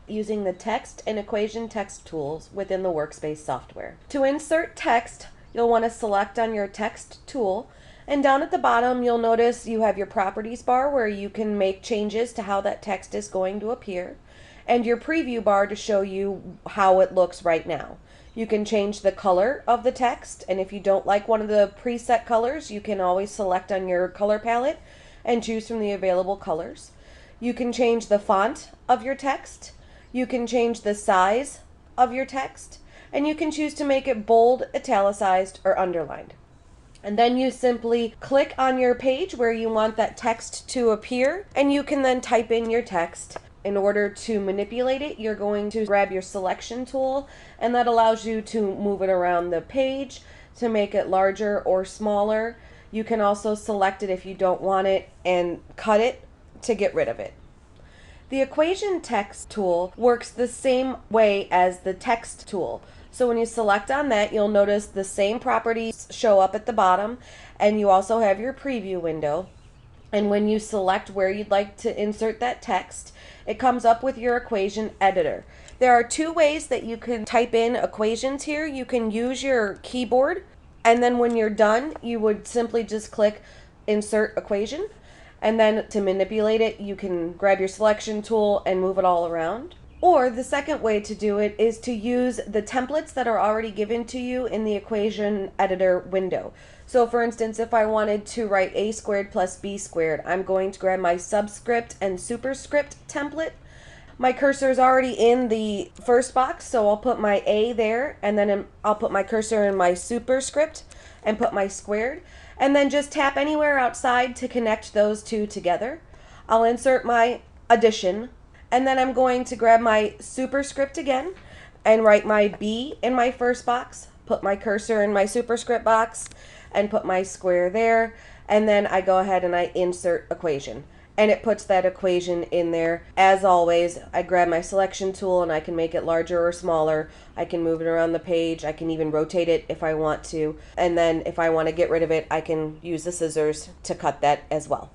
using the text and equation text tools within the Workspace software. To insert text, you'll want to select on your text tool, and down at the bottom you'll notice you have your properties bar where you can make changes to how that text is going to appear, and your preview bar to show you how it looks right now. You can change the color of the text, and if you don't like one of the preset colors, you can always select on your color palette and choose from the available colors. You can change the font of your text. You can change the size of your text, and you can choose to make it bold, italicized, or underlined. And then you simply click on your page where you want that text to appear, and you can then type in your text. In order to manipulate it, you're going to grab your selection tool, and that allows you to move it around the page to make it larger or smaller. You can also select it if you don't want it and cut it to get rid of it. The equation text tool works the same way as the text tool. So when you select on that, you'll notice the same properties show up at the bottom, and you also have your preview window. And when you select where you'd like to insert that text, it comes up with your equation editor. There are two ways that you can type in equations here. You can use your keyboard, and then when you're done, you would simply just click Insert Equation. And then to manipulate it, you can grab your selection tool and move it all around. Or the second way to do it is to use the templates that are already given to you in the equation editor window. So for instance, if I wanted to write a squared plus b squared, I'm going to grab my subscript and superscript template. My cursor is already in the first box, so I'll put my a there, and then I'll put my cursor in my superscript and put my squared, and then just tap anywhere outside to connect those two together. I'll insert my addition, and then I'm going to grab my superscript again and write my b in my first box, put my cursor in my superscript box, and put my square there, and then I go ahead and I insert equation. And it puts that equation in there. As always, I grab my selection tool and I can make it larger or smaller. I can move it around the page. I can even rotate it if I want to. And then if I want to get rid of it, I can use the scissors to cut that as well.